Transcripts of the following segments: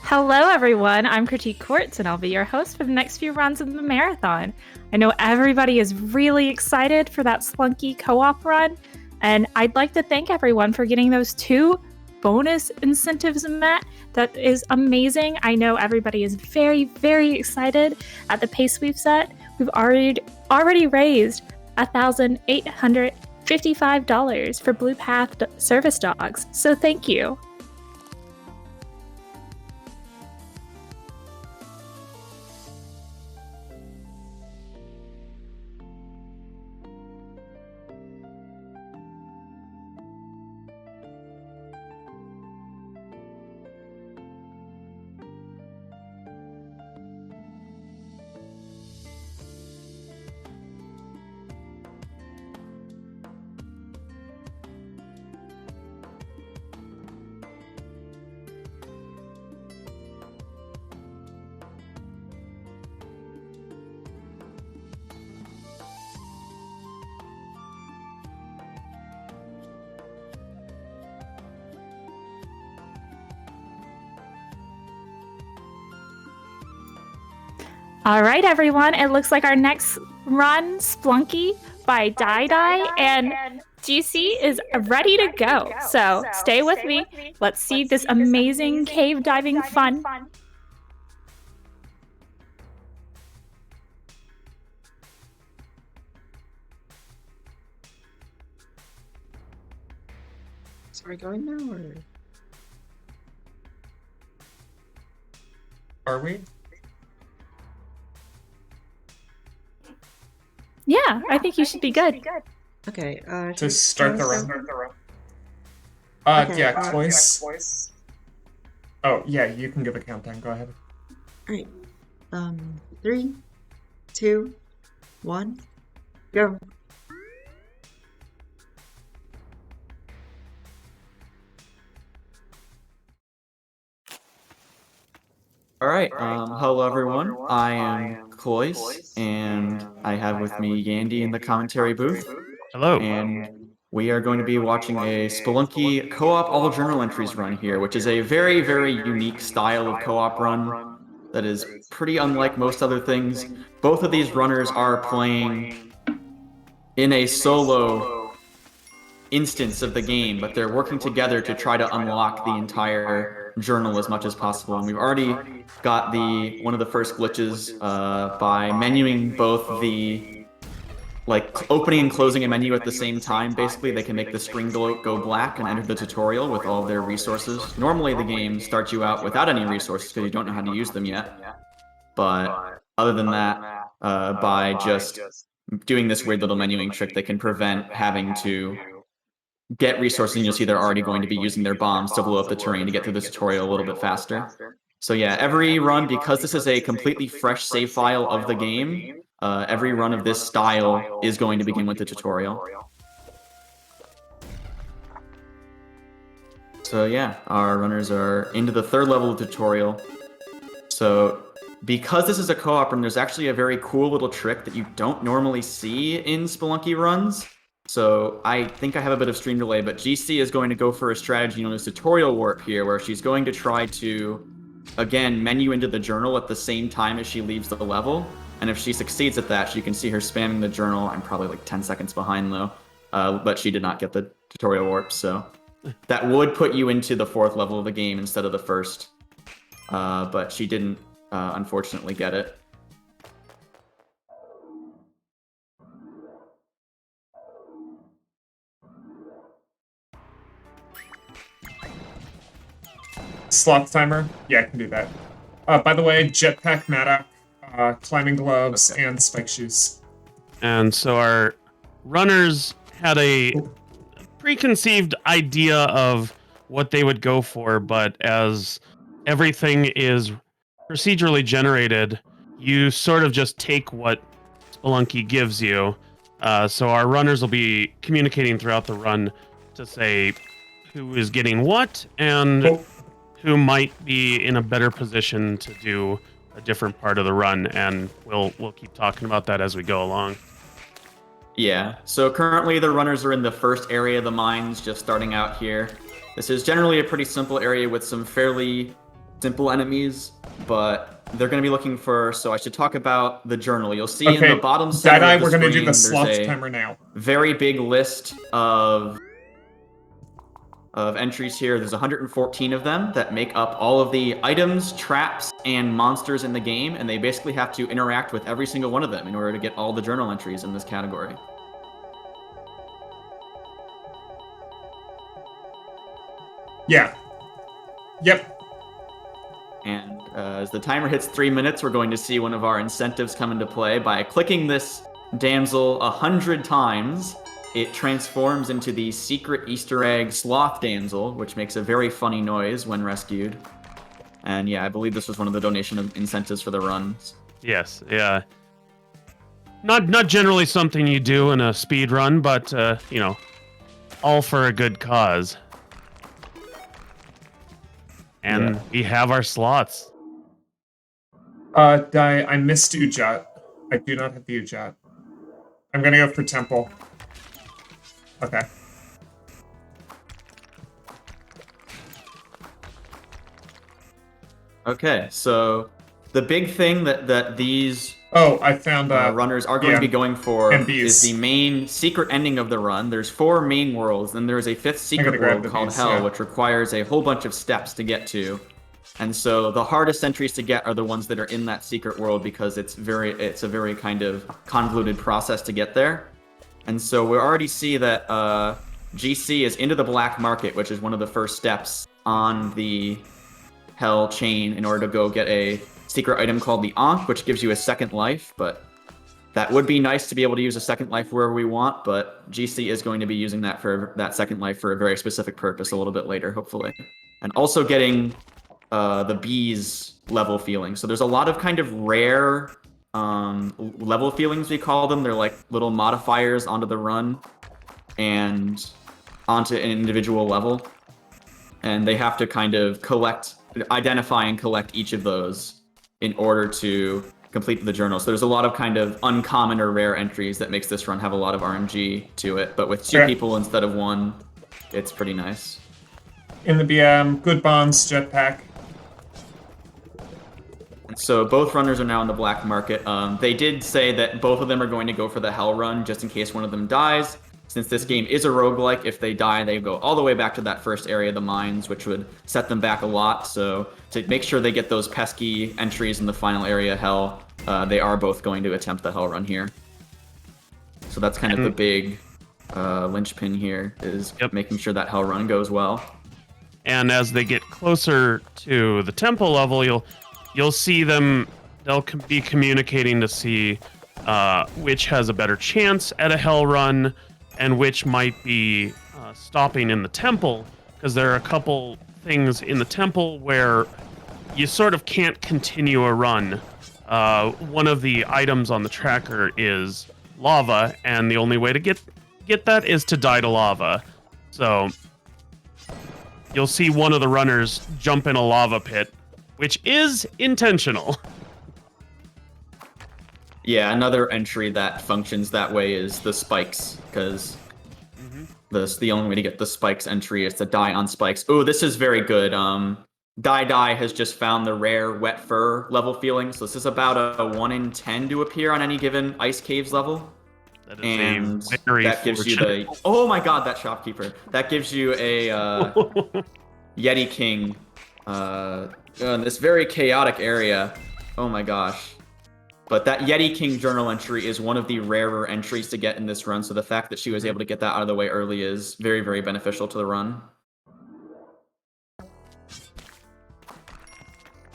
Hello, everyone. I'm Critique Courts, and I'll be your host for the next few runs of the marathon. I know everybody is really excited for that Spelunky co-op run, and I'd like to thank everyone for getting those 2 bonus incentives met. That is amazing. I know everybody is very, very excited at the pace we've set. We've already raised $1,855 for Blue Path service dogs, so thank you. All right, everyone. It looks like our next run, Spelunky by Dai, and GC is ready to go. So stay with me. Let's see this amazing cave diving fun. So are we going now, or are we? Yeah, I think you should be good. Okay, To start the run. Okay. Yeah, Cloyce. Oh, yeah, you can give a countdown. Go ahead. Alright. 3, 2, 1, go. Alright, hello everyone. I am Cloyce, and I have with me Yandy in the commentary booth. Hello. And we are going to be watching a Spelunky co-op all journal entries run here, which is a very, very unique style of co-op run that is pretty unlike most other things. Both of these runners are playing in a solo instance of the game, but they're working together to try to unlock the entire journal as much as possible. And we've already got one of the first glitches by menuing both the opening and closing a menu at the same time. Basically, they can make the screen go black and enter the tutorial with all their resources. Normally, the game starts you out without any resources because you don't know how to use them yet. But other than that, by just doing this weird little menuing trick, they can prevent having to get resources, and you'll see they're already going to be using their bombs to blow up the terrain to get through the tutorial a little bit faster. So yeah, every run, because this is a completely fresh save file of the game, every run of this style is going to begin with the tutorial. So yeah, our runners are into the 3rd level of the tutorial. So because this is a co-op run, there's actually a very cool little trick that you don't normally see in Spelunky runs. So I think I have a bit of stream delay, but GC is going to go for a strategy known as tutorial warp here, where she's going to try to, again, menu into the journal at the same time as she leaves the level. And if she succeeds at that, you can see her spamming the journal. I'm probably like 10 seconds behind, though. But she did not get the tutorial warp, so that would put you into the 4th level of the game instead of the 1st. But she didn't, unfortunately, get it. Sloth timer? Yeah, I can do that. By the way, jetpack, mattock, climbing gloves, and spike shoes. And so our runners had a preconceived idea of what they would go for, but as everything is procedurally generated, you sort of just take what Spelunky gives you. So our runners will be communicating throughout the run to say who is getting what and who might be in a better position to do a different part of the run, and we'll keep talking about that as we go along. Yeah, so currently the runners are in the first area of the mines, just starting out here. This is generally a pretty simple area with some fairly simple enemies, but they're going to be looking for. So I should talk about the journal. You'll see in the bottom center of the we're screen, gonna do the there's sloth a timer now. very big list of entries here. There's 114 of them that make up all of the items, traps, and monsters in the game, and they basically have to interact with every single one of them in order to get all the journal entries in this category. Yeah. Yep. And as the timer hits 3 minutes, we're going to see one of our incentives come into play. By clicking this damsel 100 times, it transforms into the secret Easter egg sloth damsel, which makes a very funny noise when rescued. And yeah, I believe this was one of the donation incentives for the runs. Yes, yeah. Not generally something you do in a speed run, but you know, all for a good cause. And we have our slots. I missed Ujat. I do not have the Ujat. I'm gonna go for Temple. Okay. Okay, so the big thing that these I found runners are going to be going for MBs. is the main secret ending of the run. There's 4 main worlds, and there's a 5th secret world called Hell, which requires a whole bunch of steps to get to. And so the hardest entries to get are the ones that are in that secret world because it's a very kind of convoluted process to get there. And so we already see that GC is into the black market, which is one of the first steps on the Hell chain in order to go get a secret item called the Ankh, which gives you a second life, but that would be nice to be able to use a second life wherever we want, but GC is going to be using that for that second life for a very specific purpose a little bit later, hopefully. And also getting the bees level feeling. So there's a lot of kind of rare level feelings, we call them. They're like little modifiers onto the run and onto an individual level. And they have to kind of identify and collect each of those in order to complete the journal. So there's a lot of kind of uncommon or rare entries that makes this run have a lot of RNG to it. But with 2 people instead of 1, it's pretty nice. In the BM, good bombs, jetpack. So both runners are now in the black market. They did say that both of them are going to go for the Hell run just in case one of them dies. Since this game is a roguelike, if they die, they go all the way back to that first area, the mines, which would set them back a lot. So to make sure they get those pesky entries in the final area, Hell, they are both going to attempt the Hell run here. So that's kind of the big linchpin here, is making sure that Hell run goes well. And as they get closer to the temple level, you'll see them. They'll be communicating to see which has a better chance at a Hell run, and which might be stopping in the temple, because there are a couple things in the temple where you sort of can't continue a run. One of the items on the tracker is lava, and the only way to get that is to die to lava. So you'll see one of the runners jump in a lava pit, which is intentional. Yeah, another entry that functions that way is the spikes, because the only way to get the spikes entry is to die on spikes. Oh, this is very good. Die has just found the rare wet fur level feeling, so this is about a 1 in 10 to appear on any given ice caves level. That is and very that gives you the... Oh my god, that shopkeeper. That gives you a Yeti King in this very chaotic area. Oh my gosh. But that Yeti King journal entry is one of the rarer entries to get in this run, so the fact that she was able to get that out of the way early is very, very beneficial to the run.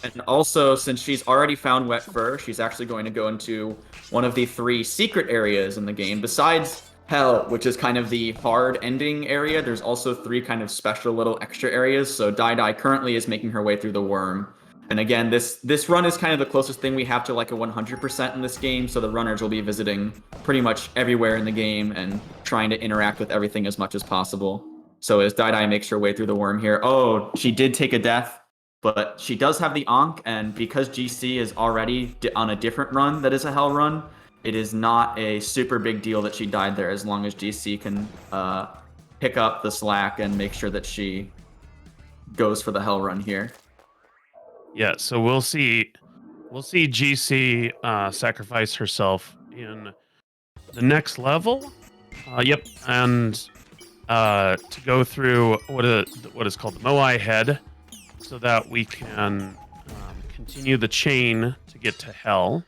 And also, since she's already found wet fur, she's actually going to go into one of the 3 secret areas in the game. Besides Hell, which is kind of the hard ending area, there's also 3 kind of special little extra areas. So Dai currently is making her way through the worm. And again, this run is kind of the closest thing we have to like a 100% in this game, so the runners will be visiting pretty much everywhere in the game and trying to interact with everything as much as possible. So as Dai makes her way through the worm here, oh, she did take a death, but she does have the Ankh, and because GC is already on a different run that is a Hell run, it is not a super big deal that she died there, as long as GC can pick up the slack and make sure that she goes for the Hell run here. Yeah, so we'll see GC sacrifice herself in the next level. Yep, and to go through what is called the Moai head, so that we can continue the chain to get to hell.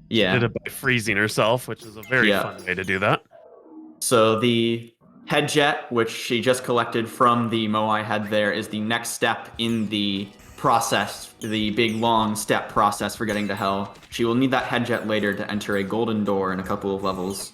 Yeah. She did it by freezing herself, which is a very fun way to do that. So the head jet, which she just collected from the Moai head there, is the next step in the process, the big long step process for getting to hell. She will need that head jet later to enter a golden door in a couple of levels.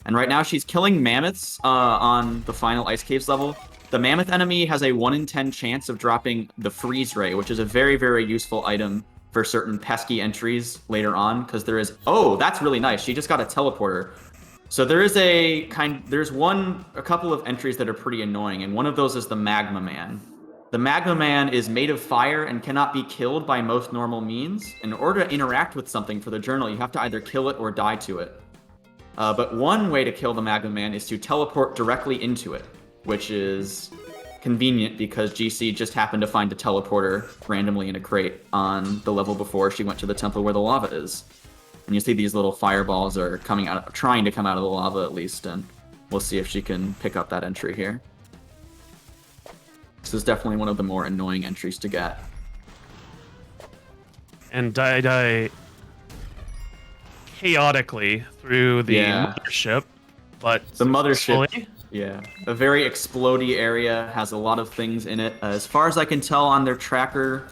And right now she's killing mammoths on the final Ice Caves level. The mammoth enemy has a 1 in 10 chance of dropping the freeze ray, which is a very, very useful item for certain pesky entries later on, because there is... Oh, that's really nice. She just got a teleporter. So there is a couple of entries that are pretty annoying, and one of those is the Magma Man. The Magma Man is made of fire and cannot be killed by most normal means. In order to interact with something for the journal, you have to either kill it or die to it. But one way to kill the Magma Man is to teleport directly into it, which is convenient because GC just happened to find a teleporter randomly in a crate on the level before she went to the temple where the lava is. And you see these little fireballs are trying to come out of the lava at least, and we'll see if she can pick up that entry here. This is definitely one of the more annoying entries to get. And die chaotically through the mothership, but the mothership, a very explodey area, has a lot of things in it. As far as I can tell on their tracker,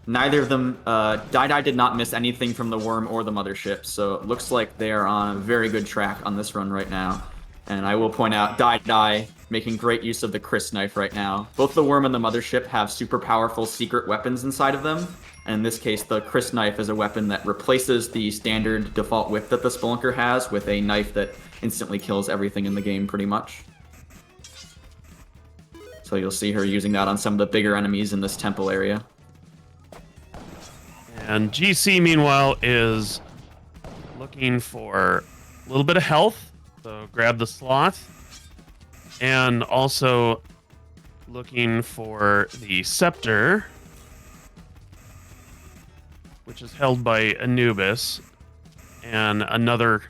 neither of them, Dai did not miss anything from the worm or the mothership, so it looks like they are on a very good track on this run right now. And I will point out, Dai making great use of the Chris knife right now. Both the worm and the mothership have super powerful secret weapons inside of them. And in this case, the Chris knife is a weapon that replaces the standard default whip that the Spelunker has with a knife that instantly kills everything in the game, pretty much. So you'll see her using that on some of the bigger enemies in this temple area. And GC, meanwhile, is looking for a little bit of health. So grab the sloth. And also looking for the scepter, which is held by Anubis. And another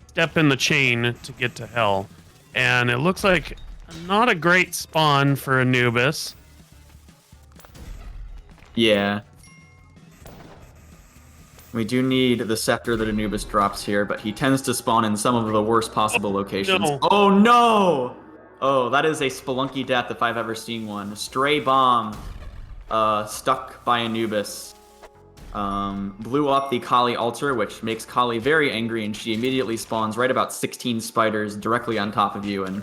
step in the chain to get to hell. And it looks like not a great spawn for Anubis. Yeah. We do need the scepter that Anubis drops here, but he tends to spawn in some of the worst possible locations. No. Oh no! Oh, that is a Spelunky death if I've ever seen one. Stray bomb stuck by Anubis. Blew up the Kali altar, which makes Kali very angry, and she immediately spawns right about 16 spiders directly on top of you, and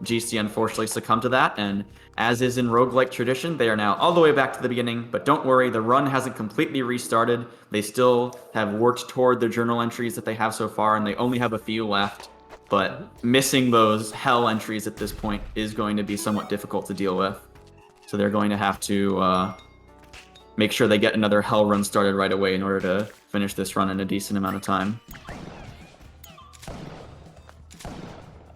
GC unfortunately succumbed to that, and as is in roguelike tradition, they are now all the way back to the beginning, but don't worry, the run hasn't completely restarted. They still have worked toward the journal entries that they have so far, and they only have a few left, but missing those hell entries at this point is going to be somewhat difficult to deal with. So they're going to have to make sure they get another hell run started right away in order to finish this run in a decent amount of time.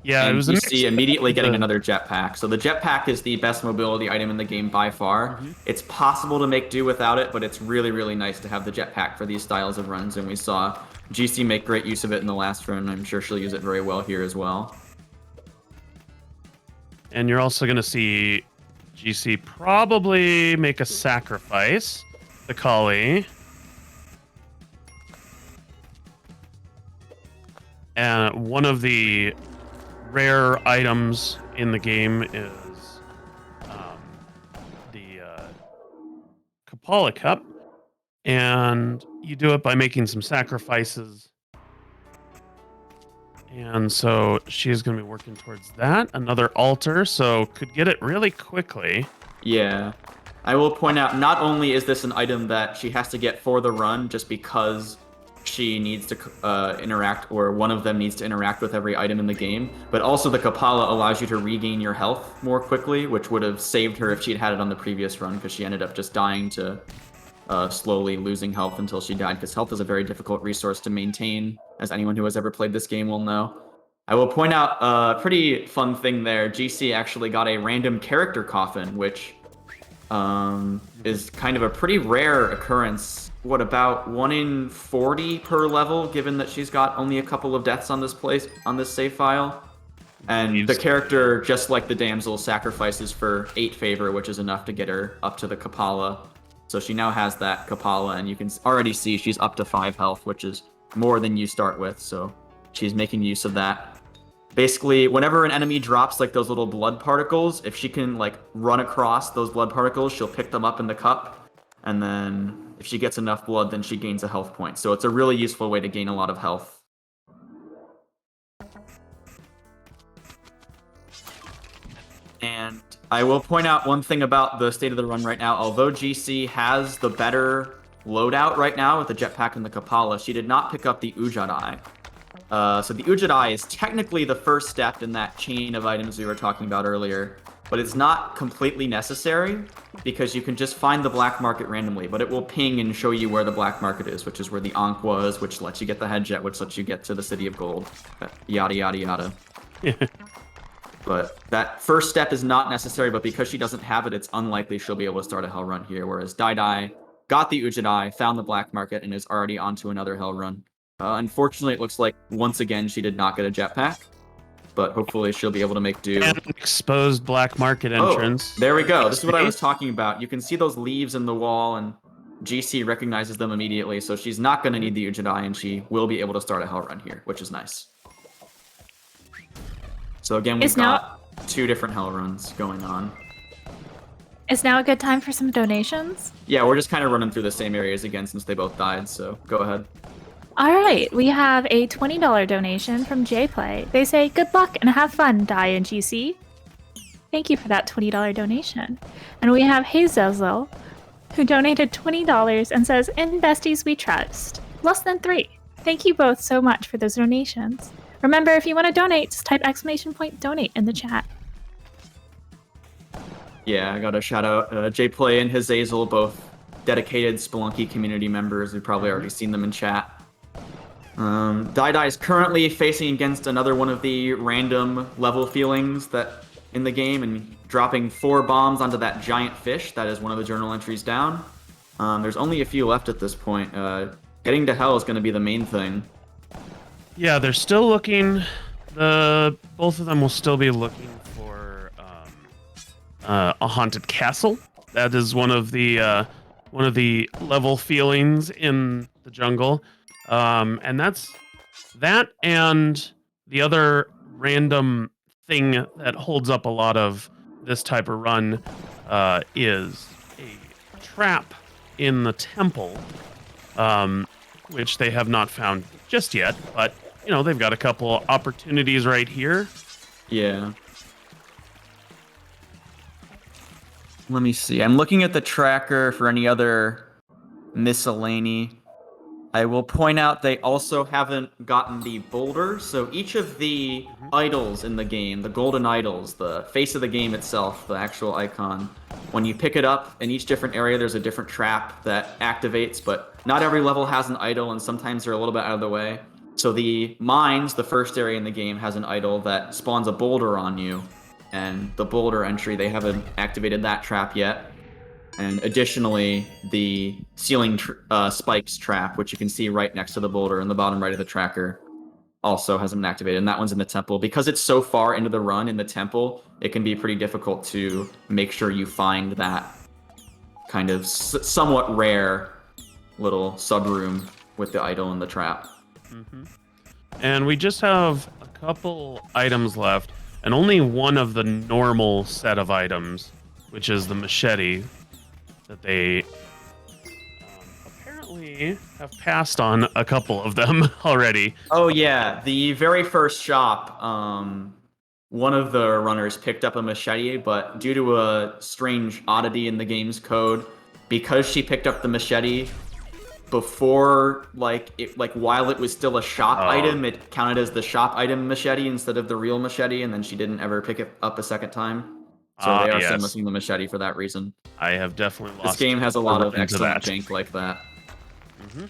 Yeah, and it was you see immediately getting another jetpack. So the jetpack is the best mobility item in the game by far. It's possible to make do without it, but it's really, really nice to have the jetpack for these styles of runs, and we saw GC make great use of it in the last run. I'm sure she'll use it very well here as well. And you're also going to see GC probably make a sacrifice to Kali. And one of the rare items in the game is the Kapala Cup. And you do it by making some sacrifices. And so she's going to be working towards that. Another altar, so could get it really quickly. Yeah. I will point out, not only is this an item that she has to get for the run just because she needs to interact, or one of them needs to interact with every item in the game, but also the Kapala allows you to regain your health more quickly, which would have saved her if she'd had it on the previous run, because she ended up just dying to slowly losing health until she died, because health is a very difficult resource to maintain, as anyone who has ever played this game will know. I will point out a pretty fun thing there. GC actually got a random character coffin, which is kind of a pretty rare occurrence. What, about 1 in 40 per level, given that she's got only a couple of deaths on this save file. And the character, just like the damsel, sacrifices for 8 favor, which is enough to get her up to the Kapala. So she now has that Kapala, and you can already see she's up to 5 health, which is more than you start with, so she's making use of that. Basically, whenever an enemy drops like those little blood particles, if she can like run across those blood particles, she'll pick them up in the cup, and then if she gets enough blood, then she gains a health point. So it's a really useful way to gain a lot of health. And I will point out one thing about the state of the run right now. Although GC has the better loadout right now with the jetpack and the Kapala, she did not pick up the Ujadai. So the Ujadai is technically the first step in that chain of items we were talking about earlier, but it's not completely necessary because you can just find the black market randomly, but it will ping and show you where the black market is, which is where the Ankh was, which lets you get the head jet, which lets you get to the City of Gold, yada, yada, yada. But that first step is not necessary, but because she doesn't have it, it's unlikely she'll be able to start a hell run here, whereas Dai got the Ujadai, found the black market, and is already onto another hell run. Unfortunately, it looks like once again she did not get a jetpack, but hopefully she'll be able to make do. And an exposed black market entrance. Oh, there we go. This is what I was talking about. You can see those leaves in the wall, and GC recognizes them immediately, so she's not going to need the Ujadai, and she will be able to start a hell run here, which is nice. So again, we've got 2 different hell runs going on. Is now a good time for some donations? Yeah, we're just kind of running through the same areas again since they both died, so go ahead. All right, we have a $20 donation from JPlay. They say, good luck and have fun, Dai and GC. Thank you for that $20 donation. And we have Hazelzel, who donated $20 and says, in besties we trust. Less than 3. Thank you both so much for those donations. Remember, if you want to donate, just type !donate in the chat. Yeah, I got to shout out JPlay and Hazazel, both dedicated Spelunky community members. We've probably already seen them in chat. Dai is currently facing against another one of the random level feelings that in the game and dropping 4 bombs onto that giant fish. That is one of the journal entries down. There's only a few left at this point. Getting to hell is going to be the main thing. Yeah, they're still looking. Both of them will still be looking for a haunted castle. That is one of the level feelings in the jungle. And that's that, and the other random thing that holds up a lot of this type of run is a trap in the temple, which they have not found just yet, but you know, they've got a couple opportunities right here. Yeah. Let me see. I'm looking at the tracker for any other miscellany. I will point out they also haven't gotten the boulder, so each of the idols in the game, the golden idols, the face of the game itself, the actual icon, when you pick it up in each different area, there's a different trap that activates, but not every level has an idol, and sometimes they're a little bit out of the way. So the mines, the first area in the game, has an idol that spawns a boulder on you, and the boulder entry, they haven't activated that trap yet. And additionally, the ceiling spikes trap, which you can see right next to the boulder in the bottom right of the tracker, also hasn't been activated, and that one's in the temple. Because it's so far into the run in the temple, it can be pretty difficult to make sure you find that kind of somewhat rare little sub-room with the idol and the trap. Mm-hmm. And we just have a couple items left, and only one of the normal set of items, which is the machete, that they apparently have passed on a couple of them already. Oh yeah, the very first shop, one of the runners picked up a machete, but due to a strange oddity in the game's code, because she picked up the machete before, while it was still a shop item, it counted as the shop item machete instead of the real machete, and then she didn't ever pick it up a second time. So they are still missing the machete for that reason. I have definitely lost. This game has a lot of excellent jank like that. Mm-hmm.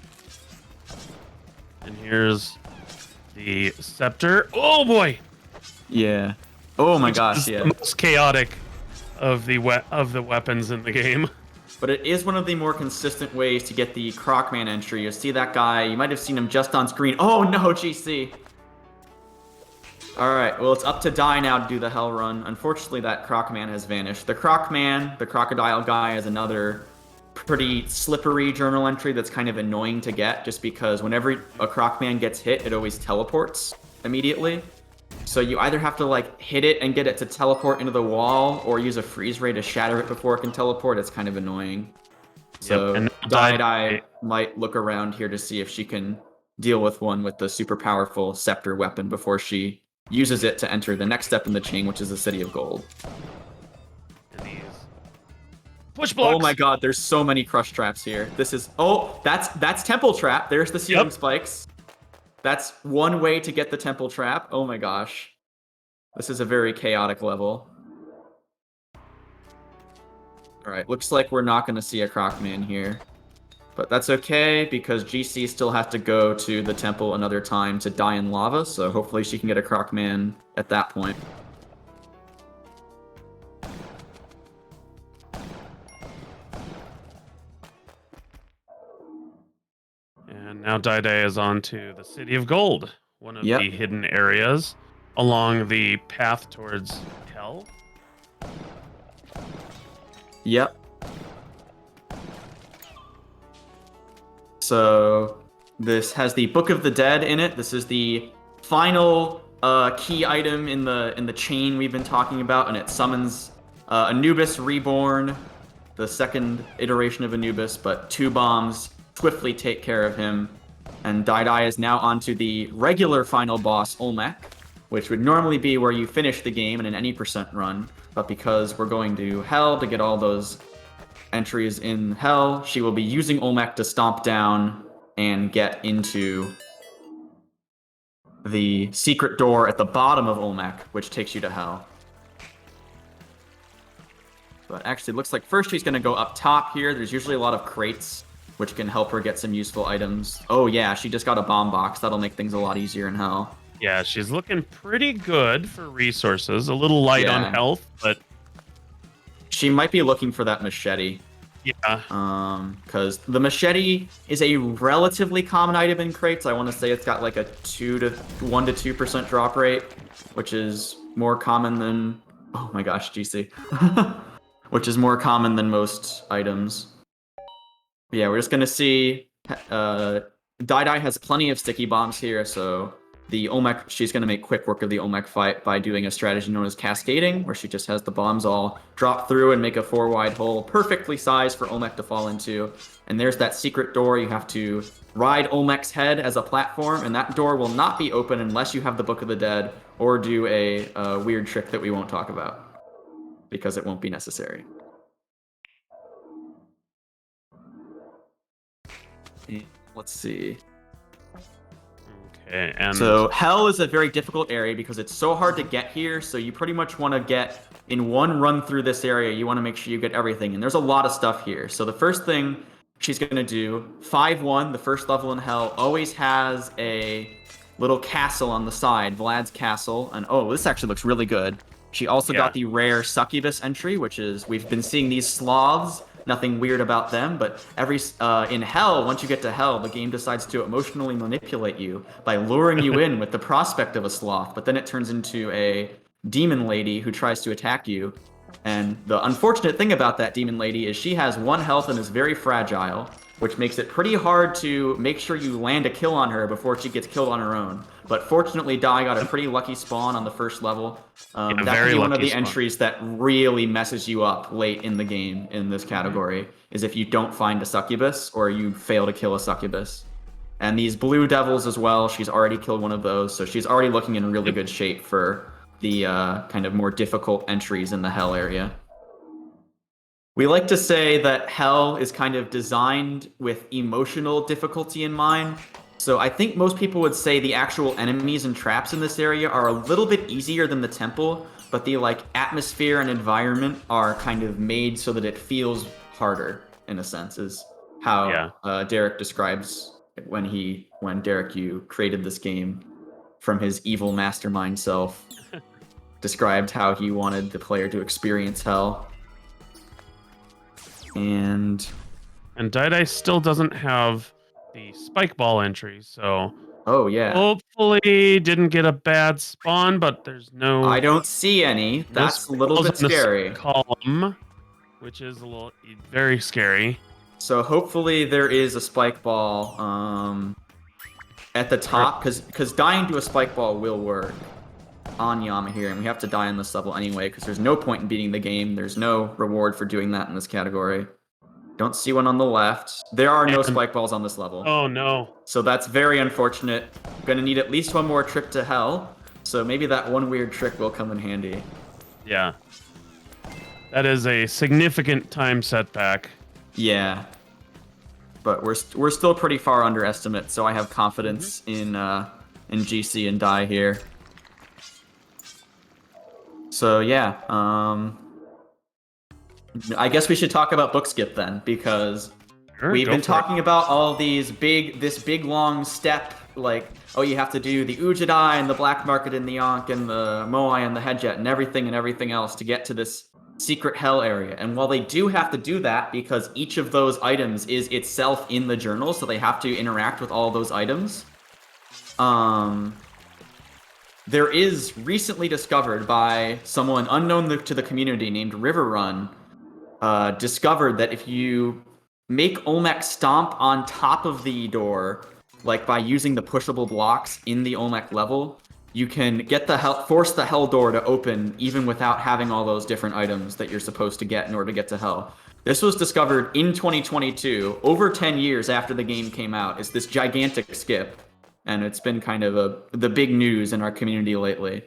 And here's the scepter. Oh boy! Yeah. Oh my Which gosh, is yeah. the most chaotic of the weapons in the game. But it is one of the more consistent ways to get the Crocman entry. You see that guy, you might have seen him just on screen. Oh no, GC! Alright, well it's up to Die now to do the Hell run. Unfortunately, that Crocman has vanished. The Crocman, the Crocodile guy, is another pretty slippery journal entry that's kind of annoying to get, just because whenever a Crocman gets hit, it always teleports immediately. So you either have to like hit it and get it to teleport into the wall, or use a freeze ray to shatter it before it can teleport. It's kind of annoying. So and Die might look around here to see if she can deal with one with the super powerful scepter weapon before she uses it to enter the next step in the chain, which is the City of Gold. And these push blocks. Oh my god, there's so many crush traps here. This is that's temple trap. There's the ceiling spikes. That's one way to get the temple trap. Oh my gosh. This is a very chaotic level. Alright, looks like we're not gonna see a Crocman here. But that's okay, because GC still has to go to the temple another time to die in lava, so hopefully she can get a Crocman at that point. And now Daidai is on to the City of Gold, one of Yep. the hidden areas along the path towards Hell. Yep. So this has the Book of the Dead in it. This is the final key item in the chain we've been talking about, and it summons Anubis Reborn, the second iteration of Anubis, but 2 bombs swiftly take care of him. And Daidai is now onto the regular final boss, Olmec, which would normally be where you finish the game in an any percent run. But because we're going to Hell to get all those entries in Hell, she will be using Olmec to stomp down and get into the secret door at the bottom of Olmec, which takes you to Hell. But actually, it looks like first she's going to go up top here. There's usually a lot of crates, which can help her get some useful items. Oh yeah, she just got a bomb box. That'll make things a lot easier in Hell. Yeah, she's looking pretty good for resources. A little light on health, but she might be looking for that machete. Yeah. Because the machete is a relatively common item in crates. I want to say it's got like a 1 to 2% drop rate, which is more common than... Oh my gosh, GC. Which is more common than most items. But yeah, we're just going to see... Daidai has plenty of sticky bombs here, so the Olmec, she's going to make quick work of the Olmec fight by doing a strategy known as cascading, where she just has the bombs all drop through and make a 4-wide hole, perfectly sized for Olmec to fall into. And there's that secret door. You have to ride Olmec's head as a platform, and that door will not be open unless you have the Book of the Dead or do a weird trick that we won't talk about, because it won't be necessary. Let's see. Okay, and so Hell is a very difficult area because it's so hard to get here, so you pretty much want to get in one run through this area, you want to make sure you get everything, and there's a lot of stuff here. So the first thing she's going to do, 5-1, the first level in Hell, always has a little castle on the side, Vlad's castle, and oh, this actually looks really good. She also got the rare succubus entry, which is, we've been seeing these sloths, nothing weird about them, but in Hell, once you get to Hell, the game decides to emotionally manipulate you by luring you in with the prospect of a sloth, but then it turns into a demon lady who tries to attack you. And the unfortunate thing about that demon lady is she has 1 health and is very fragile, which makes it pretty hard to make sure you land a kill on her before she gets killed on her own. But fortunately, Dai got a pretty lucky spawn on the first level. That could be one of the entries that really messes you up late in the game in this category, is if you don't find a succubus or you fail to kill a succubus. And these blue devils as well, she's already killed one of those, so she's already looking in really good shape for the kind of more difficult entries in the Hell area. We like to say that Hell is kind of designed with emotional difficulty in mind. So I think most people would say the actual enemies and traps in this area are a little bit easier than the temple, but the atmosphere and environment are kind of made so that it feels harder, in a sense, is how Derek describes it when Derek, you created this game. from his evil mastermind self, described how he wanted the player to experience hell. And Dai still doesn't have the spike ball entry, so oh yeah, hopefully didn't get a bad spawn, but there's no. I don't see any. That's a little bit in the scary. column, which is a little very scary. So hopefully there is a spike ball at the top, because dying to a spike ball will work on Yama here, and we have to die on this level anyway, because there's no point in beating the game. There's no reward for doing that in this category. Don't see one on the left. There are no spike balls on this level. Oh no. So that's very unfortunate. Gonna need at least one more trip to hell, so maybe that one weird trick will come in handy. Yeah. That is a significant time setback. Yeah. But we're still pretty far under estimate, so I have confidence in GC and Dai here. So yeah, I guess we should talk about book skip then, because we've been talking about all this big long step, like, oh, you have to do the Ujadai and the Black Market and the Ankh and the Moai and the Hedjet and everything else to get to this secret hell area. And while they do have to do that, because each of those items is itself in the journal, so they have to interact with all those items, there is recently discovered by someone unknown to the community named Riverrun, discovered that if you make Olmec stomp on top of the door, like by using the pushable blocks in the Olmec level, you can get force the hell door to open even without having all those different items that you're supposed to get in order to get to hell. This was discovered in 2022, over 10 years after the game came out. It's this gigantic skip, and it's been kind of the big news in our community lately.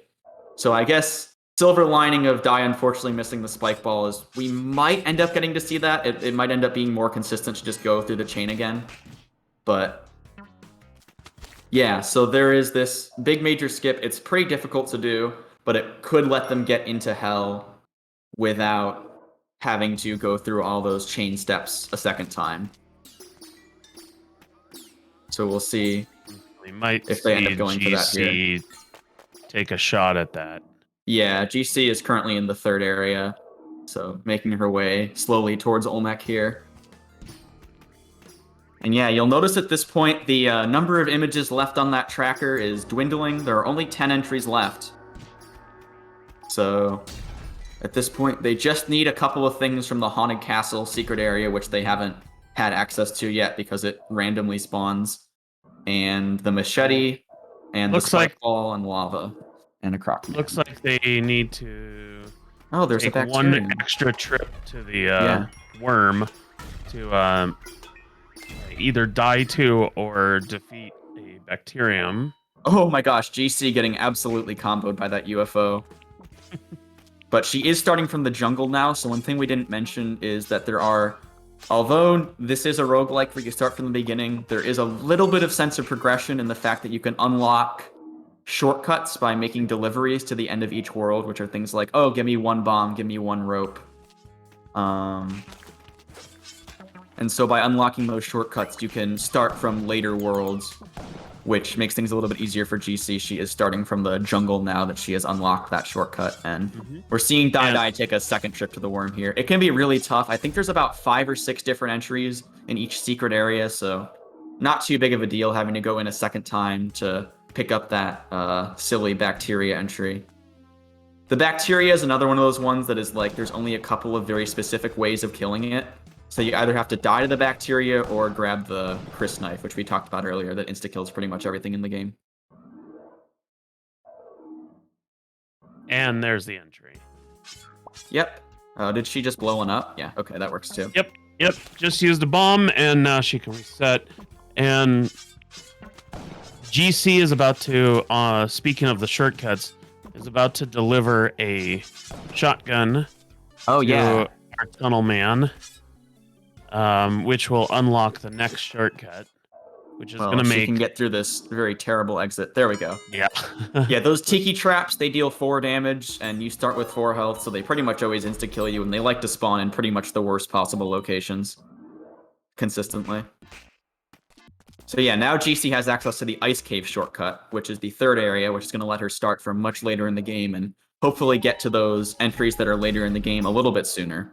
So I guess silver lining of Dai unfortunately missing the spike ball is we might end up getting to see that. It might end up being more consistent to just go through the chain again. But yeah, so there is this big major skip. It's pretty difficult to do, but it could let them get into hell without having to go through all those chain steps a second time. So we'll see if they end up going for that here. Take a shot at that. Yeah, GC is currently in the third area, so making her way slowly towards Olmec here. And yeah, you'll notice at this point the number of images left on that tracker is dwindling. There are only 10 entries left. So at this point, they just need a couple of things from the Haunted Castle secret area, which they haven't had access to yet because it randomly spawns. And the machete, and the spike ball, and lava, and a croc. Looks like they need to take one extra trip to the worm to either die to or defeat a bacterium. Oh my gosh, GC getting absolutely comboed by that UFO. But she is starting from the jungle now, so one thing we didn't mention is that there are, although this is a roguelike where you start from the beginning, there is a little bit of sense of progression in the fact that you can unlock shortcuts by making deliveries to the end of each world, which are things like, oh, give me one bomb, give me one rope. And so by unlocking those shortcuts, you can start from later worlds, which makes things a little bit easier for GC. She is starting from the jungle now that she has unlocked that shortcut, and we're seeing Dai take a second trip to the worm here. It can be really tough. I think there's about 5 or 6 different entries in each secret area, so not too big of a deal having to go in a second time to pick up that silly bacteria entry. The bacteria is another one of those ones that is like, there's only a couple of very specific ways of killing it. So you either have to die to the bacteria or grab the Chris knife, which we talked about earlier, that insta-kills pretty much everything in the game. And there's the entry. Yep. Did she just blow one up? Yeah, okay, that works too. Yep. Just used a bomb, and now she can reset. And GC is about to, speaking of the shortcuts, is about to deliver a shotgun to our tunnel man. Which will unlock the next shortcut, which is going to make... she can get through this very terrible exit. There we go. Yeah. Yeah, those tiki traps, they deal 4 damage, and you start with 4 health, so they pretty much always insta-kill you, and they like to spawn in pretty much the worst possible locations. Consistently. So yeah, now GC has access to the Ice Cave shortcut, which is the third area, which is going to let her start from much later in the game and hopefully get to those entries that are later in the game a little bit sooner.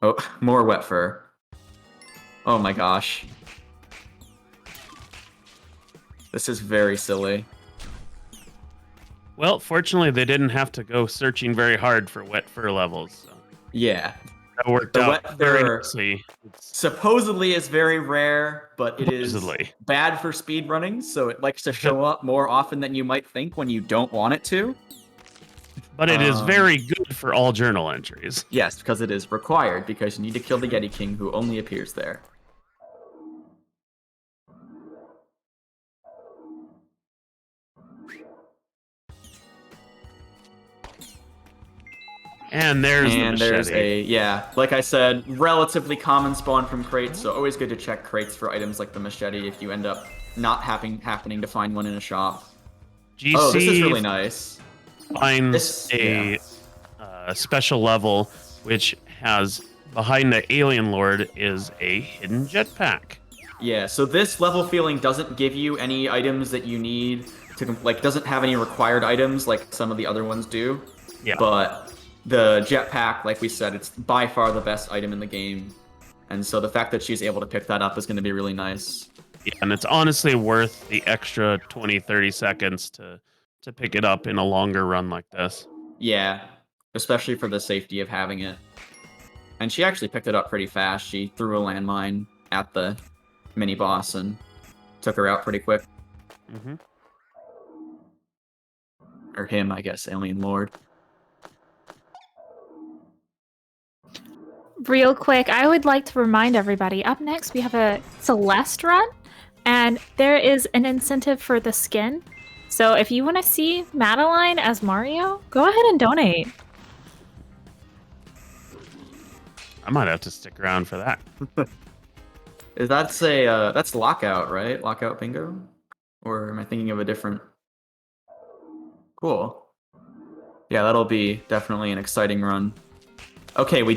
Oh, more wet fur. Oh my gosh. This is very silly. Well, fortunately, they didn't have to go searching very hard for wet fur levels. So Yeah. that worked The out wet very fur nicely. It's supposedly is very rare, but it is Supposedly. bad for speedrunning, so it likes to show up more often than you might think when you don't want it to. But it is very good for all journal entries. Yes, because it is required, because you need to kill the Yeti King, who only appears there. And there's the machete. Yeah, like I said, relatively common spawn from crates, so always good to check crates for items like the machete if you end up not happening to find one in a shop. GC Oh, this is really nice. finds a special level which has behind the Alien Lord is a hidden jetpack. Yeah, so this level feeling doesn't give you any items that you need to, like, doesn't have any required items like some of the other ones do. Yeah. But the jetpack, like we said, it's by far the best item in the game. And so the fact that she's able to pick that up is going to be really nice. Yeah, and it's honestly worth the extra 20, 30 seconds to pick it up in a longer run like this. Yeah, especially for the safety of having it. And she actually picked it up pretty fast. She threw a landmine at the mini boss and took her out pretty quick. Mm-hmm. Or him, I guess, Alien Lord. Real quick, I would like to remind everybody, up next we have a Celeste run, and there is an incentive for the skin. So if you want to see Madeline as Mario, go ahead and donate. I might have to stick around for that. That's Lockout, right? Lockout Bingo? Or am I thinking of a different? Cool. Yeah, that'll be definitely an exciting run. Okay, we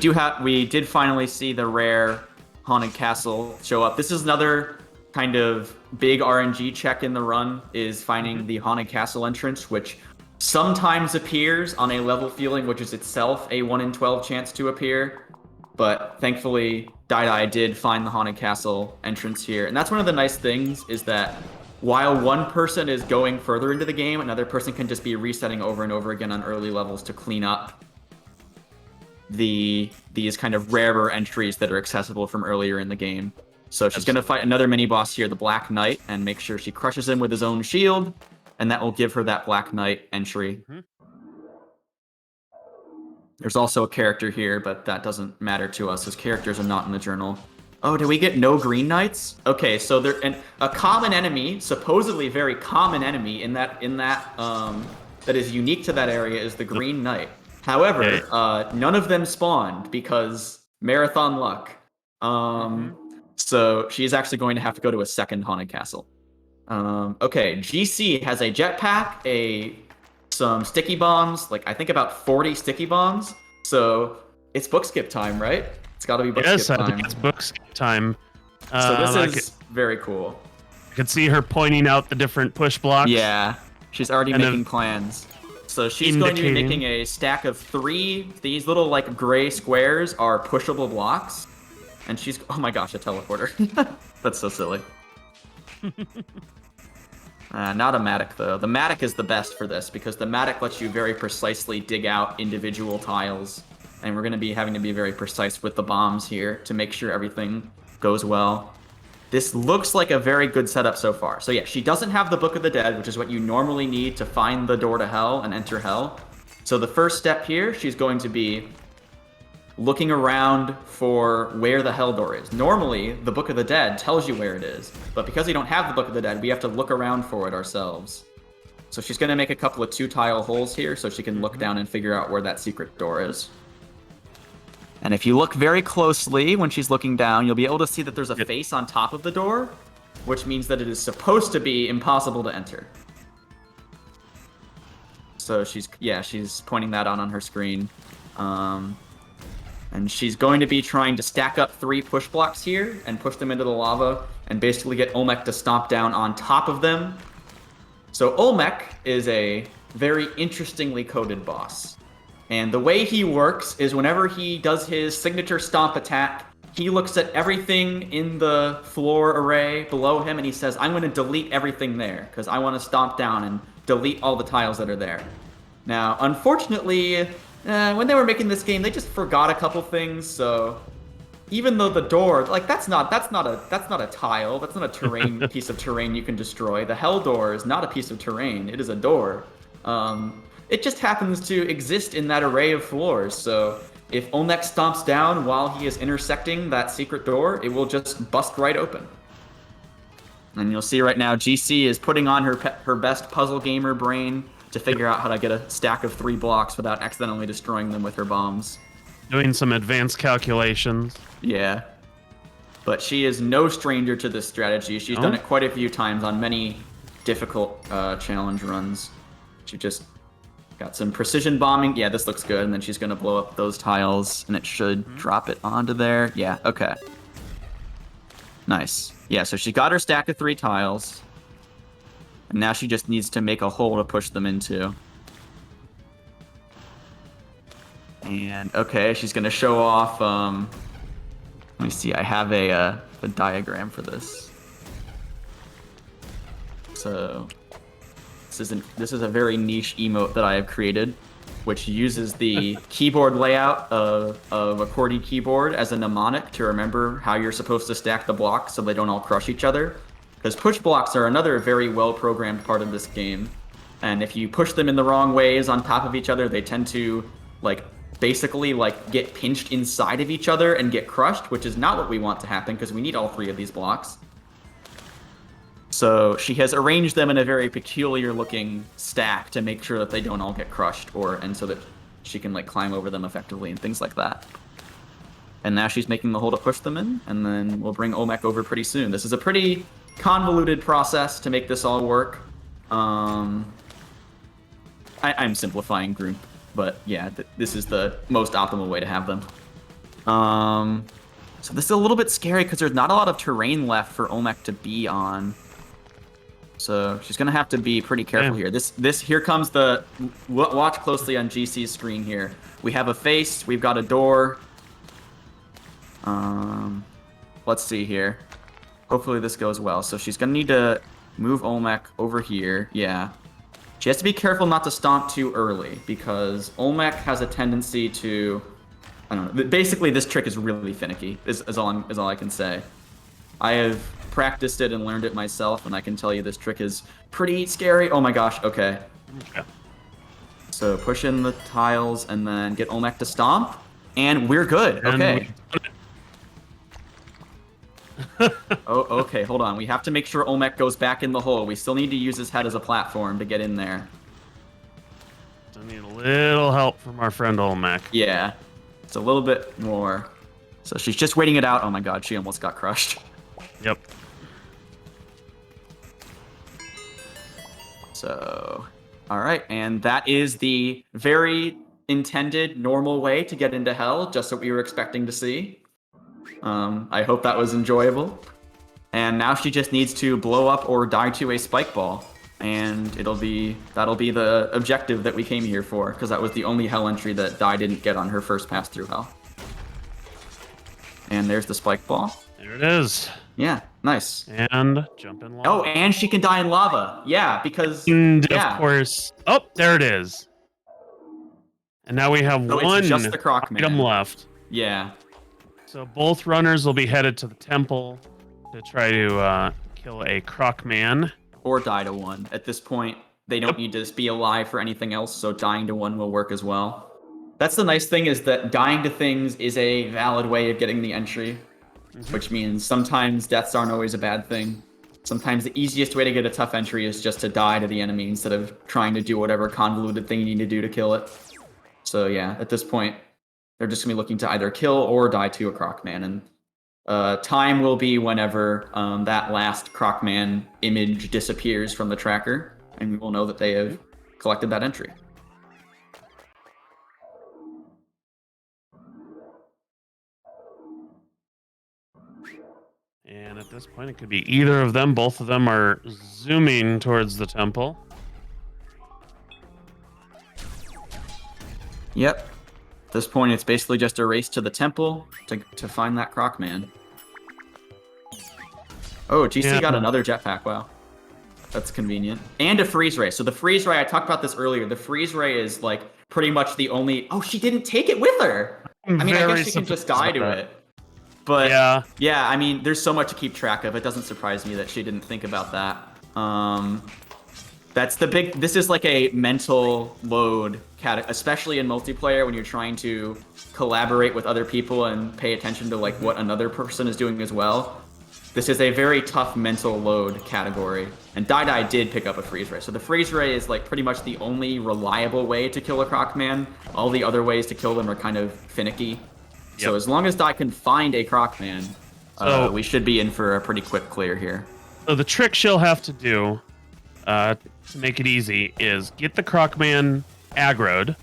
did finally see the rare Haunted Castle show up. This is another kind of big RNG check in the run, is finding the Haunted Castle entrance, which sometimes appears on a level feeling, which is itself a 1 in 12 chance to appear. But thankfully, Dai did find the Haunted Castle entrance here. And that's one of the nice things, is that while one person is going further into the game, another person can just be resetting over and over again on early levels to clean up these kind of rarer entries that are accessible from earlier in the game. So she's going to fight another mini-boss here, the Black Knight, and make sure she crushes him with his own shield, and that will give her that Black Knight entry. Mm-hmm. There's also a character here, but that doesn't matter to us. His characters are not in the journal. Oh, do we get no Green Knights? Okay, so a common enemy, supposedly very common enemy that is unique to that area is the Green Knight. However, none of them spawned because marathon luck. So she's actually going to have to go to a second Haunted Castle. Okay, GC has a jetpack, some sticky bombs, like I think about 40 sticky bombs. So it's book skip time, right? It's got to be book skip time. Yes, I think it's book skip time. So this is very cool. I could see her pointing out the different push blocks. Yeah, she's already making plans. So she's going to be making a stack of 3. These little like gray squares are pushable blocks. And she's, oh my gosh, a teleporter. That's so silly. Not a Matic though. The Matic is the best for this because the Matic lets you very precisely dig out individual tiles. And we're going to be having to be very precise with the bombs here to make sure everything goes well. This looks like a very good setup so far. So yeah, she doesn't have the Book of the Dead, which is what you normally need to find the door to hell and enter hell. So the first step here, she's going to be looking around for where the hell door is. Normally, the Book of the Dead tells you where it is, but because we don't have the Book of the Dead, we have to look around for it ourselves. So she's going to make a couple of 2-tile holes here so she can look down and figure out where that secret door is. And if you look very closely when she's looking down, you'll be able to see that there's a face on top of the door, which means that it is supposed to be impossible to enter. So she's pointing that out on her screen. And And she's going to be trying to stack up 3 push blocks here and push them into the lava and basically get Olmec to stomp down on top of them. So Olmec is a very interestingly coded boss. And the way he works is whenever he does his signature stomp attack, he looks at everything in the floor array below him and he says, I'm going to delete everything there because I want to stomp down and delete all the tiles that are there. Now, unfortunately, when they were making this game, they just forgot a couple things, so even though the door, like, that's not a tile, that's not a terrain piece of terrain you can destroy. The hell door is not a piece of terrain, it is a door. It just happens to exist in that array of floors, so if Olmec stomps down while he is intersecting that secret door, it will just bust right open. And you'll see right now, GC is putting on her best puzzle gamer brain to figure out how to get a stack of 3 blocks without accidentally destroying them with her bombs. Doing some advanced calculations. Yeah. But she is no stranger to this strategy. She's done it quite a few times on many difficult challenge runs. She just got some precision bombing. Yeah, this looks good. And then she's going to blow up those tiles, and it should drop it onto there. Yeah, okay. Nice. Yeah, so she got her stack of 3 tiles. And now she just needs to make a hole to push them into. And, okay, she's going to show off, let me see, I have a diagram for this. So, this is a very niche emote that I have created, which uses the keyboard layout of a QWERTY keyboard as a mnemonic to remember how you're supposed to stack the blocks so they don't all crush each other. Because push blocks are another very well-programmed part of this game. And if you push them in the wrong ways on top of each other, they tend to, basically, get pinched inside of each other and get crushed, which is not what we want to happen, because we need all 3 of these blocks. So she has arranged them in a very peculiar-looking stack to make sure that they don't all get crushed, and so that she can, climb over them effectively and things like that. And now she's making the hole to push them in, and then we'll bring Olmec over pretty soon. This is a pretty convoluted process to make this all work. I'm simplifying group, but yeah, this is the most optimal way to have them. So this is a little bit scary because there's not a lot of terrain left for Olmec to be on. So she's gonna have to be pretty careful here. Here comes the, watch closely on GC's screen here. We have a face, we've got a door. Let's see here. Hopefully this goes well. So she's gonna need to move Olmec over here. Yeah. She has to be careful not to stomp too early because Olmec has a tendency to, I don't know. Basically, this trick is really finicky. Is all I can say. I have practiced it and learned it myself, and I can tell you this trick is pretty scary. Oh my gosh. Okay. So push in the tiles and then get Olmec to stomp, and we're good. Okay. Oh, okay, hold on. We have to make sure Olmec goes back in the hole. We still need to use his head as a platform to get in there. I need a little help from our friend Olmec. Yeah, it's a little bit more. So she's just waiting it out. Oh my god, she almost got crushed. Yep. So, alright, and that is the very intended, normal way to get into hell, just what we were expecting to see. I hope that was enjoyable. And now she just needs to blow up or die to a spike ball. And that'll be the objective that we came here for, because that was the only hell entry that Dai didn't get on her first pass through hell. And there's the spike ball. There it is. Yeah, nice. And jump in lava. Oh, and she can die in lava. Yeah, because... And yeah. of course... Oh, there it is. And now we have one it's just the Croc Man. Item left. Yeah. So both runners will be headed to the temple to try to kill a Croc Man. Or die to one. At this point, they don't need to be alive for anything else, so dying to one will work as well. That's the nice thing, is that dying to things is a valid way of getting the entry. Which means sometimes deaths aren't always a bad thing. Sometimes the easiest way to get a tough entry is just to die to the enemy instead of trying to do whatever convoluted thing you need to do to kill it. So yeah, at this point, they're just going to be looking to either kill or die to a Croc Man. And time will be whenever that last Croc Man image disappears from the tracker, and we will know that they have collected that entry. And at this point, it could be either of them. Both of them are zooming towards the temple. Yep. At this point, it's basically just a race to the temple to find that Croc Man. Oh, GC got another jetpack. Wow. That's convenient. And a freeze ray. So the freeze ray, I talked about this earlier. The freeze ray is like pretty much the only... Oh, she didn't take it with her! I mean, I guess she can just die to it. But yeah, I mean, there's so much to keep track of. It doesn't surprise me that she didn't think about that. That's the big... This is like a mental load, especially in multiplayer when you're trying to collaborate with other people and pay attention to like what another person is doing as well. This is a very tough mental load category. And Dai did pick up a freeze ray. So the freeze ray is like pretty much the only reliable way to kill a Croc Man. All the other ways to kill them are kind of finicky. Yep. So as long as Dai can find a Croc Man, we should be in for a pretty quick clear here. So the trick she'll have to do to make it easy is get the Croc Man aggroed,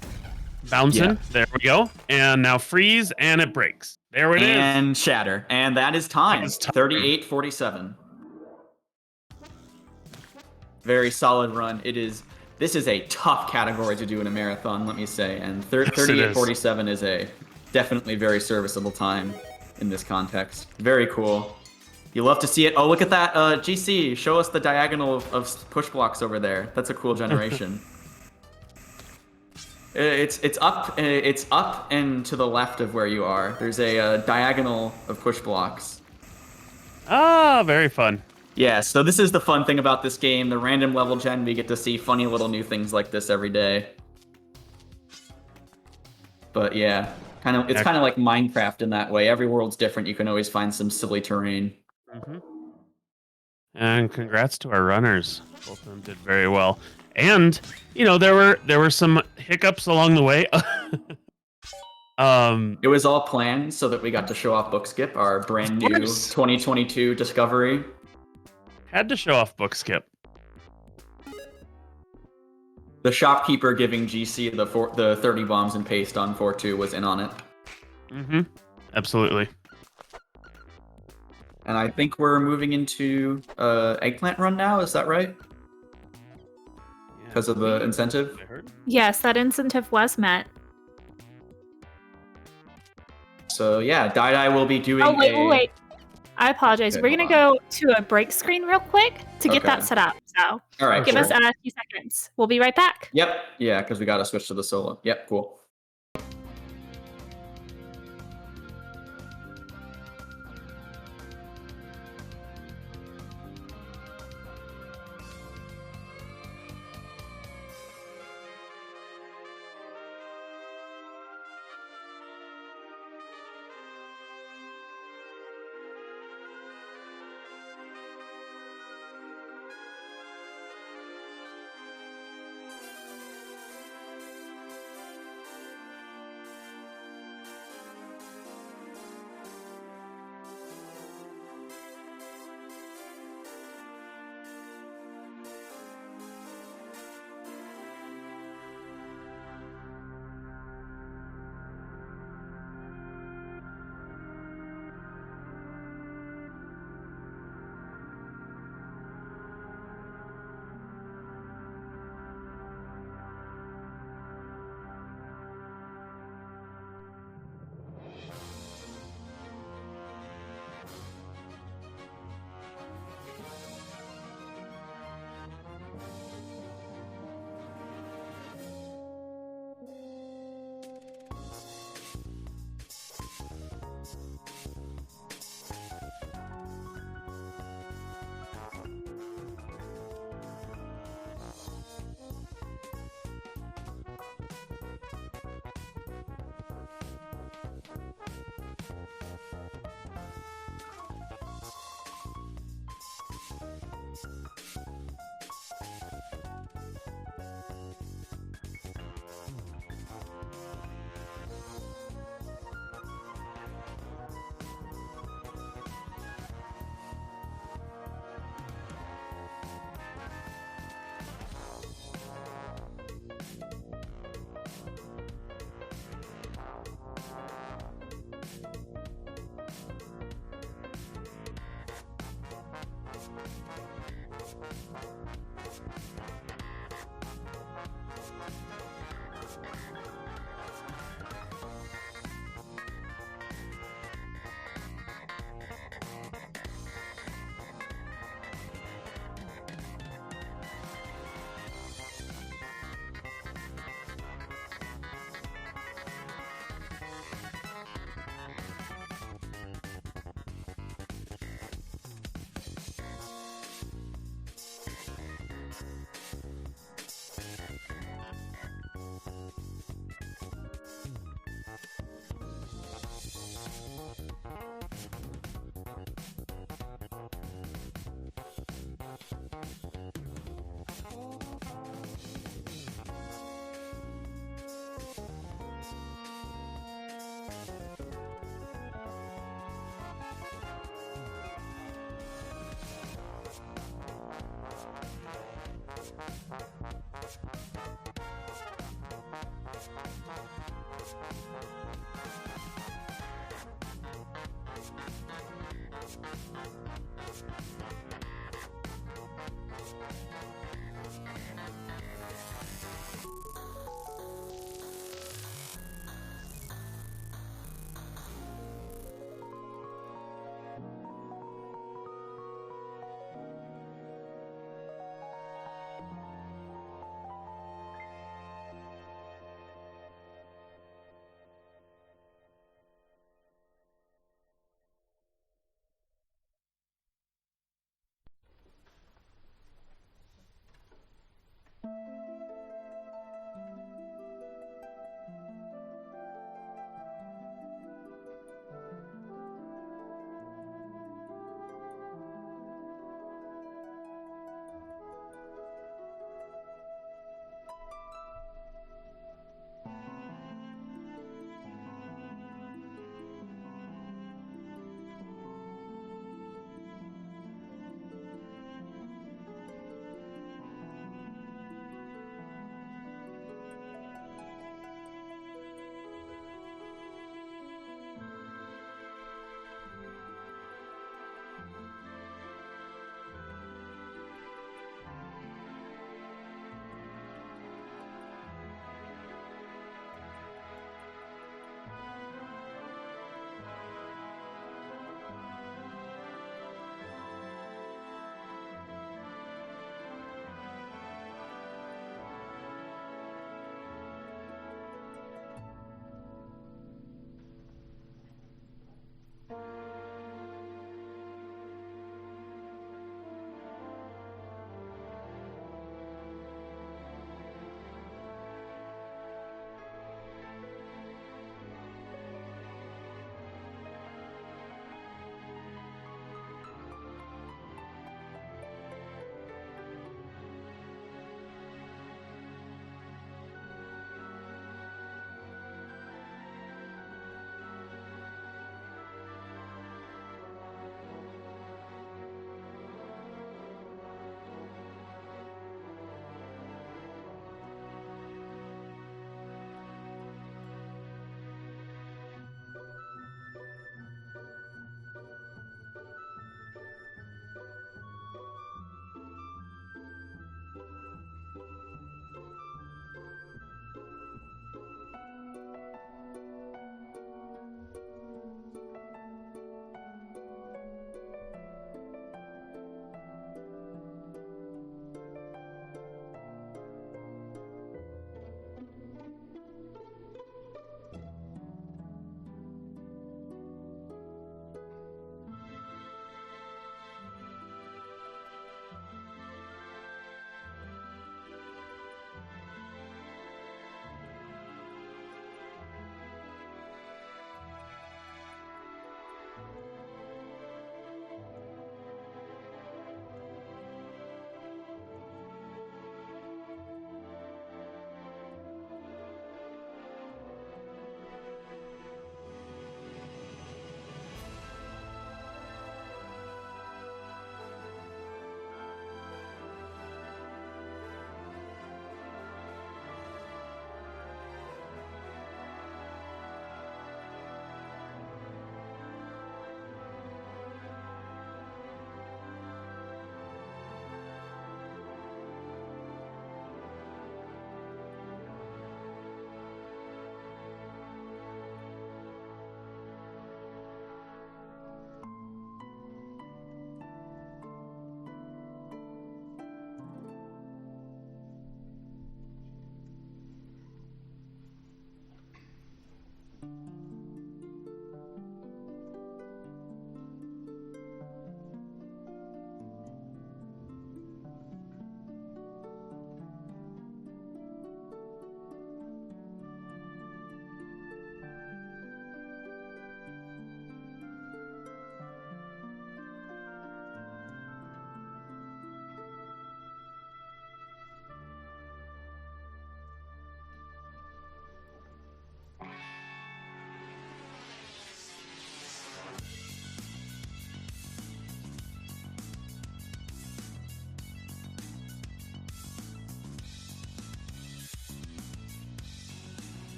bouncing. Yeah. There we go. And now freeze, and it breaks. There it is. And shatter. And that is time. 38-47. Very solid run. This is a tough category to do in a marathon, let me say. And 38-47 is a definitely very serviceable time in this context. Very cool. You love to see it. Oh, look at that. GC, show us the diagonal of push blocks over there. That's a cool generation. It's up and to the left of where you are. There's a diagonal of push blocks. Ah, very fun. Yeah, so this is the fun thing about this game. The random level gen, we get to see funny little new things like this every day. But yeah, it's kind of like Minecraft in that way. Every world's different. You can always find some silly terrain. Mm-hmm. And congrats to our runners. Both of them did very well. And you know, there were some hiccups along the way. It was all planned so that we got to show off Bookskip, our brand new 2022 discovery. Had to show off Bookskip. The shopkeeper giving GC the 30 bombs and paste on 4-2 was in on it. Mm-hmm. Absolutely. And I think we're moving into eggplant run now. Is that right? Because of the incentive? Yes, that incentive was met. So yeah, Dai will be doing wait. I apologize. Okay, we're going to go to a break screen real quick to get that set up. So all right, give us a few seconds. We'll be right back. Yep. Yeah, because we got to switch to the solo. Yep, cool.